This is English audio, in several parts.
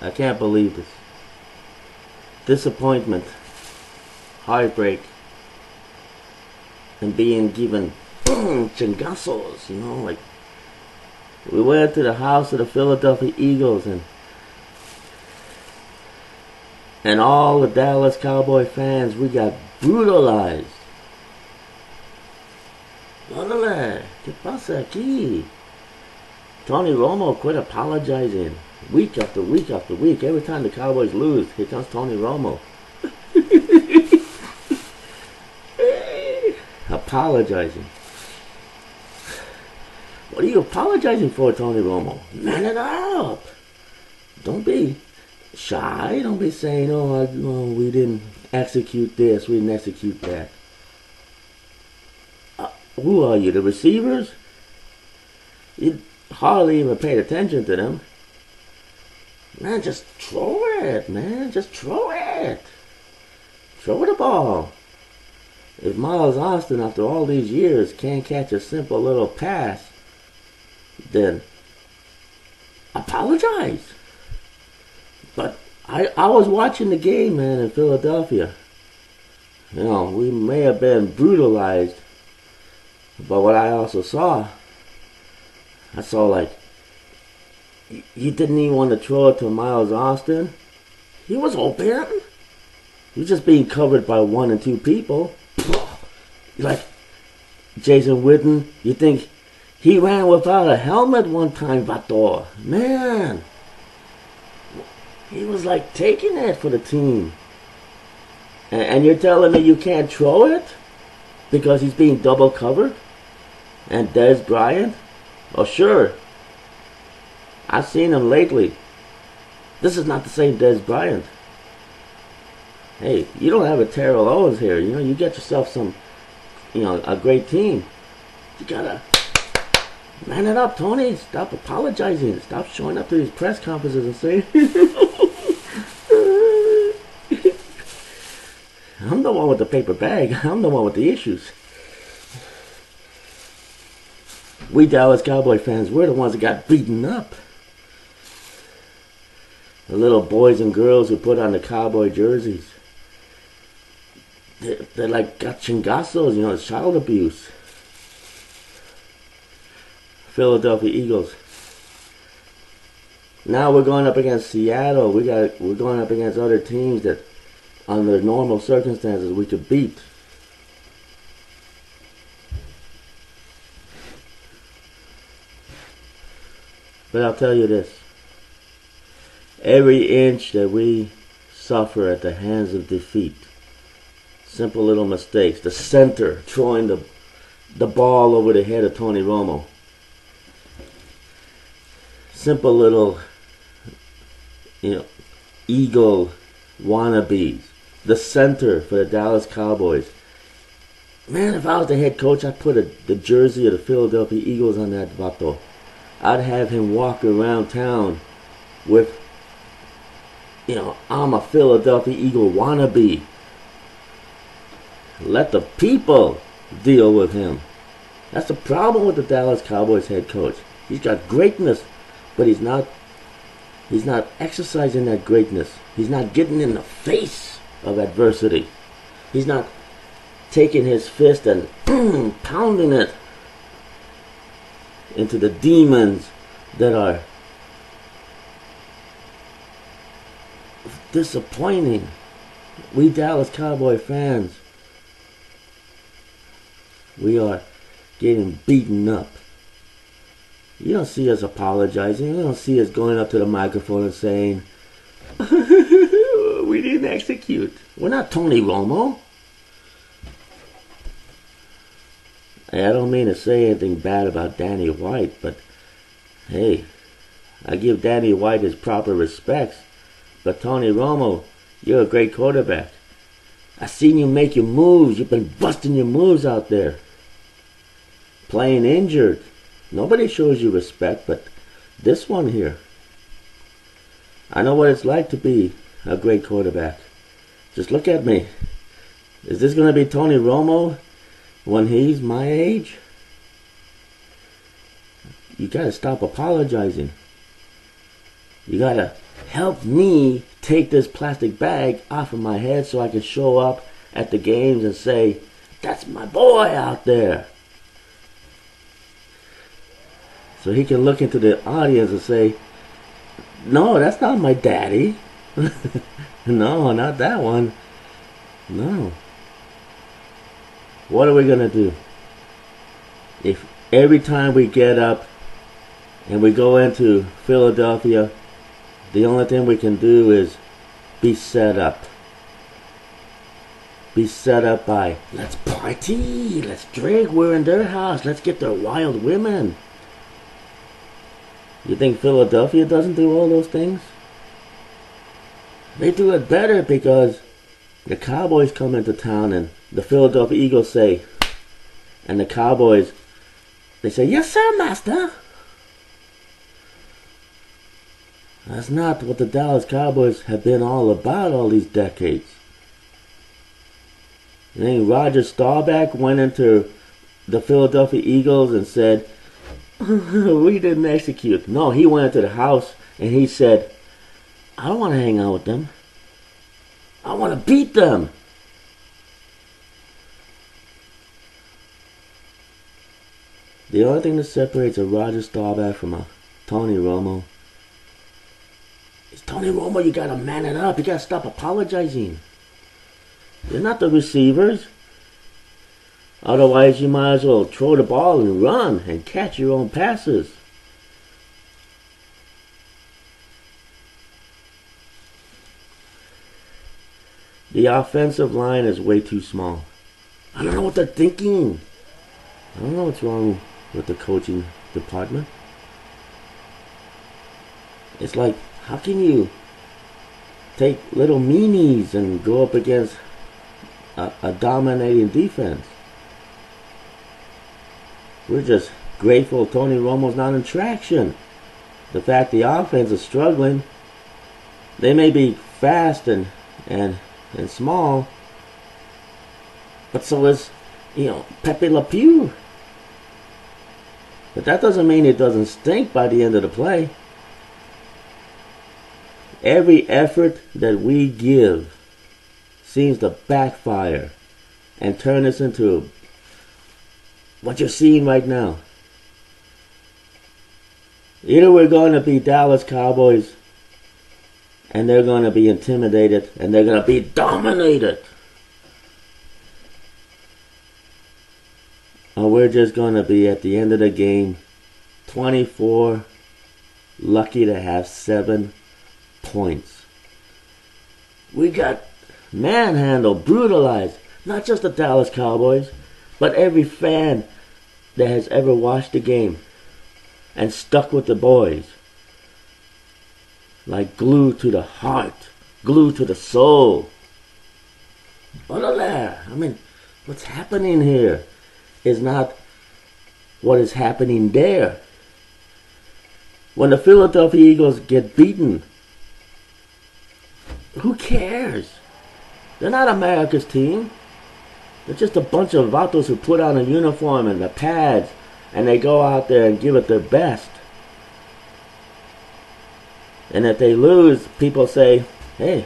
I can't believe this. Disappointment, heartbreak, and being given chingazos, like we went to the house of the Philadelphia Eagles and all the Dallas Cowboy fans, we got brutalized. Órale, ¿qué pasa aquí? Tony Romo quit apologizing week after week after week. Every time the Cowboys lose, here comes Tony Romo. Apologizing. What are you apologizing for, Tony Romo? Man it up. Don't be shy. Don't be saying, we didn't execute this, we didn't execute that. Who are you, the receivers? You hardly even paid attention to them. Man, just throw it, man. Just throw it. Throw the ball. If Miles Austin, after all these years, can't catch a simple little pass, then apologize. But I was watching the game, man, in Philadelphia. We may have been brutalized, but what I also saw, like, you didn't even want to throw it to Miles Austin. He was open. He was just being covered by 1 and 2 people. Like Jason Witten, you think he ran without a helmet one time, Vato? Man, he was like taking it for the team. And you're telling me you can't throw it because he's being double covered? And Des Bryant? Oh, sure. I've seen him lately. This is not the same Des Bryant. Hey, you don't have a Terrell Owens here. You get yourself some, a great team. You gotta man it up, Tony. Stop apologizing. Stop showing up to these press conferences and saying, I'm the one with the paper bag. I'm the one with the issues. We Dallas Cowboy fans, we're the ones that got beaten up. The little boys and girls who put on the Cowboy jerseys. They're like got chingazos, it's child abuse. Philadelphia Eagles. Now we're going up against Seattle. We're going up against other teams that under normal circumstances we could beat. But I'll tell you this. Every inch that we suffer at the hands of defeat, simple little mistakes, the center throwing the ball over the head of Tony Romo, simple little, Eagle wannabes, the center for the Dallas Cowboys. Man, if I was the head coach, I'd put the jersey of the Philadelphia Eagles on that vato. I'd have him walk around town with, I'm a Philadelphia Eagle wannabe. Let the people deal with him. That's the problem with the Dallas Cowboys head coach. He's got greatness, but he's not exercising that greatness. He's not getting in the face of adversity. He's not taking his fist and pounding it into the demons that are disappointing. We Dallas Cowboy fans, we are getting beaten up. You don't see us apologizing. You don't see us going up to the microphone and saying, we didn't execute. We're not Tony Romo. Hey, I don't mean to say anything bad about Danny White, but hey, I give Danny White his proper respects. But Tony Romo, you're a great quarterback. I've seen you make your moves. You've been busting your moves out there. Playing injured. Nobody shows you respect, but this one here. I know what it's like to be a great quarterback. Just look at me. Is this going to be Tony Romo when he's my age? You got to stop apologizing. You got to help me take this plastic bag off of my head so I can show up at the games and say, that's my boy out there. So he can look into the audience and say, no, that's not my daddy. No, not that one. No. What are we going to do? If every time we get up and we go into Philadelphia, the only thing we can do is be set up. Be set up by, let's party, let's drink, we're in their house, let's get their wild women. You think Philadelphia doesn't do all those things? They do it better because the Cowboys come into town and the Philadelphia Eagles say, and the Cowboys, they say, yes sir, master. That's not what the Dallas Cowboys have been all about all these decades. You think Roger Staubach went into the Philadelphia Eagles and said, we didn't execute. No, he went into the house and he said, I don't want to hang out with them. I want to beat them. The only thing that separates a Roger Staubach from a Tony Romo is Tony Romo, you got to man it up. You got to stop apologizing. You're not the receivers. Otherwise, you might as well throw the ball and run and catch your own passes. The offensive line is way too small. I don't know what they're thinking. I don't know what's wrong with the coaching department. It's like, how can you take little meanies and go up against a dominating defense? We're just grateful Tony Romo's not in traction. The fact the offense is struggling, they may be fast and small, but so is, Pepe Le Pew. But that doesn't mean it doesn't stink by the end of the play. Every effort that we give seems to backfire and turn us into what you're seeing right now. Either we're going to be Dallas Cowboys and they're going to be intimidated and they're going to be dominated, or we're just going to be at the end of the game 24, lucky to have 7 points. We got manhandled, brutalized, not just the Dallas Cowboys, but every fan that has ever watched the game and stuck with the boys. Like glue to the heart, glue to the soul. What's happening here is not what is happening there. When the Philadelphia Eagles get beaten, who cares? They're not America's team. They're just a bunch of vatos who put on a uniform and the pads and they go out there and give it their best. And if they lose, people say, hey,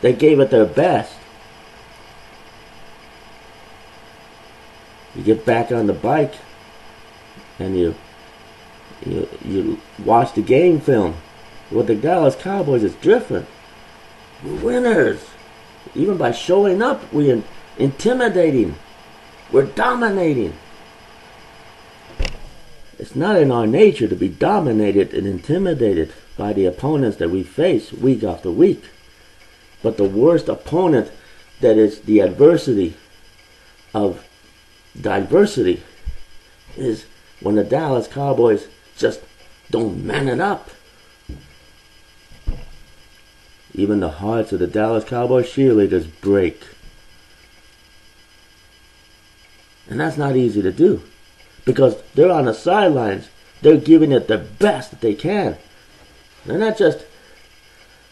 they gave it their best. You get back on the bike and you watch the game film. With the Dallas Cowboys, it's different. We're winners. Even by showing up, we're intimidating. We're dominating. It's not in our nature to be dominated and intimidated by the opponents that we face week after week. But the worst opponent that is the adversity of diversity is when the Dallas Cowboys just don't man it up. Even the hearts of the Dallas Cowboys cheerleaders break. And that's not easy to do, because they're on the sidelines. They're giving it the best that they can. They're not just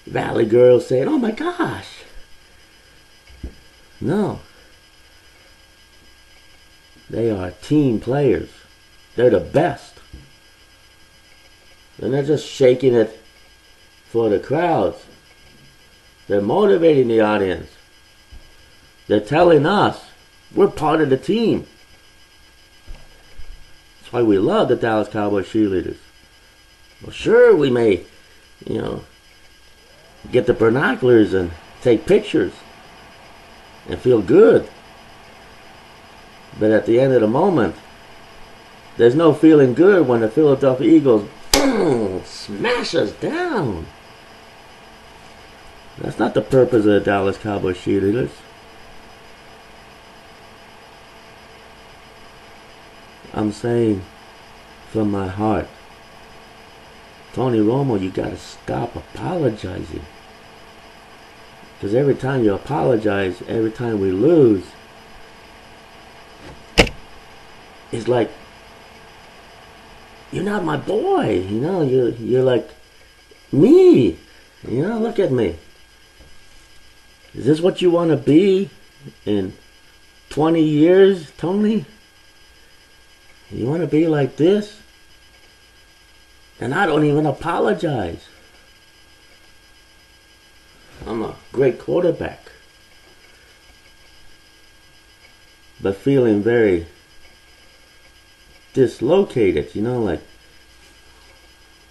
valley girls saying, oh my gosh. No. They are team players. They're the best. They're not just shaking it for the crowds. They're motivating the audience. They're telling us we're part of the team. That's why we love the Dallas Cowboys cheerleaders. Well, sure, we may, get the binoculars and take pictures and feel good. But at the end of the moment, there's no feeling good when the Philadelphia Eagles smash us down. That's not the purpose of the Dallas Cowboys cheerleaders. I'm saying from my heart, Tony Romo, you gotta stop apologizing. Because every time you apologize, every time we lose, it's like, you're not my boy, you're like me, look at me. Is this what you want to be in 20 years, Tony? You want to be like this? And I don't even apologize. I'm a great quarterback. But feeling very dislocated, like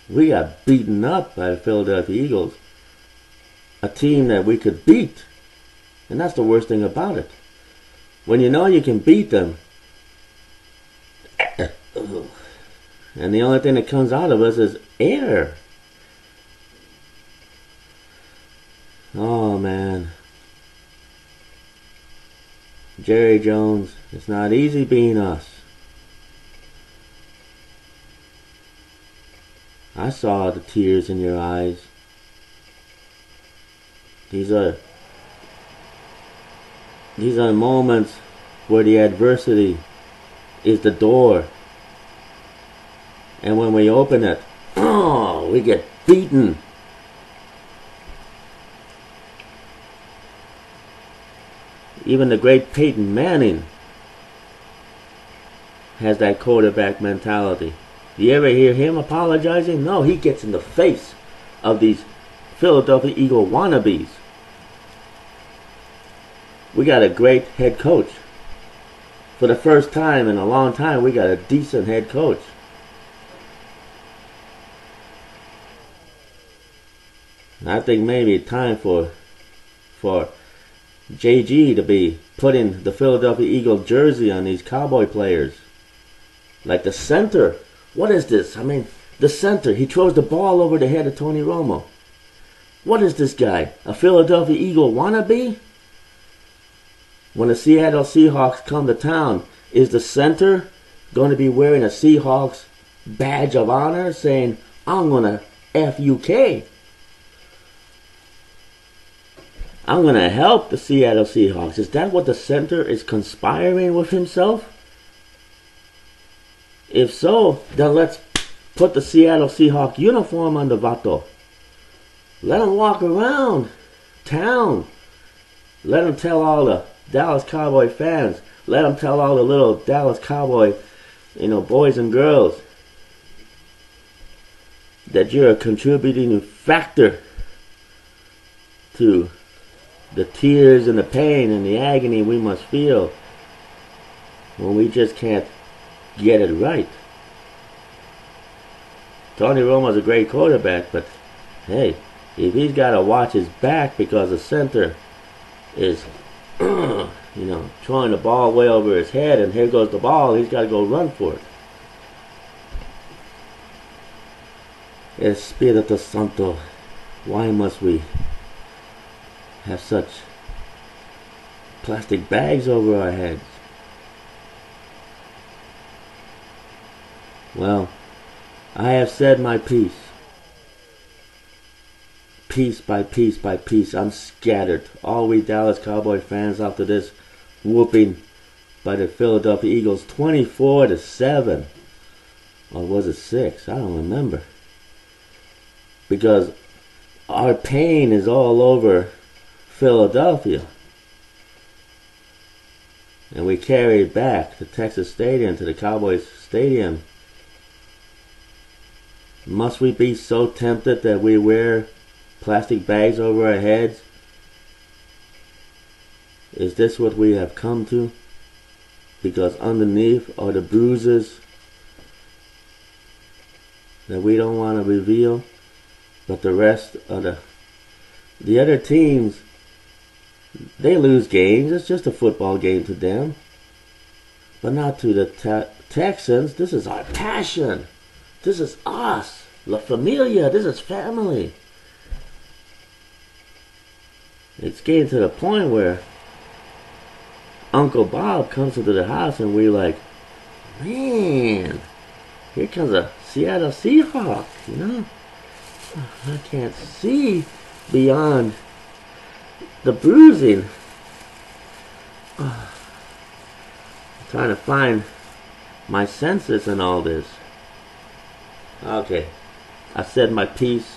we got beaten up by the Philadelphia Eagles, a team that we could beat. And that's the worst thing about it. When you know you can beat them, and the only thing that comes out of us is air. Oh man, Jerry Jones, it's not easy being us. I saw the tears in your eyes. These are moments where the adversity is the door. And when we open it, we get beaten. Even the great Peyton Manning has that quarterback mentality. You ever hear him apologizing? No, he gets in the face of these Philadelphia Eagle wannabes. We got a great head coach. For the first time in a long time, we got a decent head coach. And I think maybe it's time for JG to be putting the Philadelphia Eagle jersey on these Cowboy players. Like the center. What is this? The center. He throws the ball over the head of Tony Romo. What is this guy? A Philadelphia Eagle wannabe? When the Seattle Seahawks come to town, is the center going to be wearing a Seahawks badge of honor saying, I'm going to F-U-K? I'm going to help the Seattle Seahawks. Is that what the center is conspiring with himself? If so, then let's put the Seattle Seahawks uniform on the vato. Let him walk around town. Let him tell all the Dallas Cowboy fans. Let him tell all the little Dallas Cowboy, boys and girls that you're a contributing factor to the tears and the pain and the agony we must feel when we just can't get it right. Tony Romo's a great quarterback, but hey, if he's got to watch his back because the center is, throwing the ball way over his head, and here goes the ball, he's got to go run for it. Espírito Santo, why must we have such plastic bags over our heads? Well, I have said my piece. Piece by piece by piece, I'm scattered. All we Dallas Cowboy fans after this whooping by the Philadelphia Eagles 24-7. Or was it 6? I don't remember. Because our pain is all over Philadelphia. And we carry it back to Texas Stadium, to the Cowboys Stadium. Must we be so tempted that we wear plastic bags over our heads? Is this what we have come to? Because underneath are the bruises that we don't want to reveal, but the rest of the other teams, they lose games. It's just a football game to them. But not to the Texans. This is our passion. This is us. La Familia. This is family. It's getting to the point where Uncle Bob comes into the house and we're like, man, here comes a Seattle Seahawk, you know? I can't see beyond the bruising. I'm trying to find my senses in all this. Okay, I've said my piece,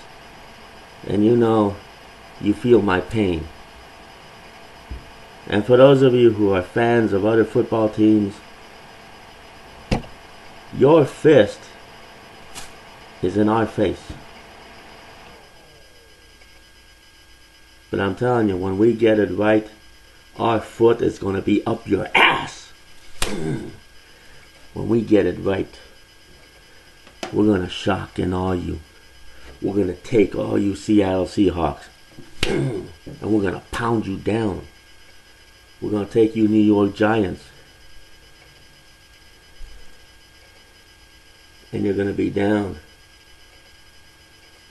and you feel my pain. And for those of you who are fans of other football teams, your fist is in our face. But I'm telling you, when we get it right, our foot is going to be up your ass. When we get it right, we're going to shock and awe you. We're going to take all you Seattle Seahawks and we're going to pound you down. We're going to take you New York Giants, and you're going to be down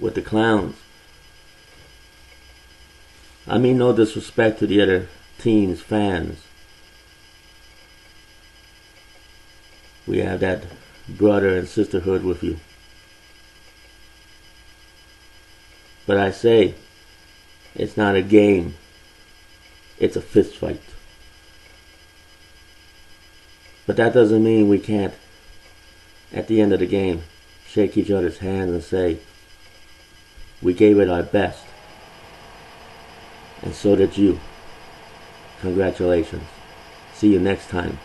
with the clowns. I mean no disrespect to the other team's fans. We have that brother and sisterhood with you. But I say, it's not a game. It's a fist fight. But that doesn't mean we can't, at the end of the game, shake each other's hands and say, we gave it our best. And so did you. Congratulations. See you next time.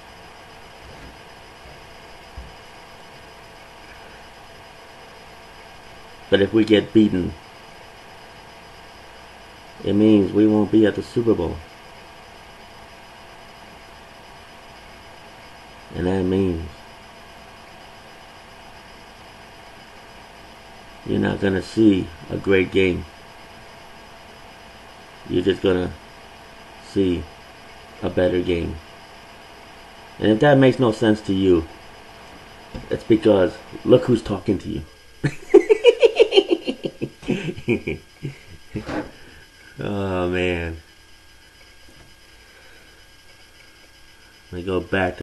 But if we get beaten, it means we won't be at the Super Bowl. And that means you're not going to see a great game. You're just going to see a better game. And if that makes no sense to you, it's because look who's talking to you. Oh man. I go back to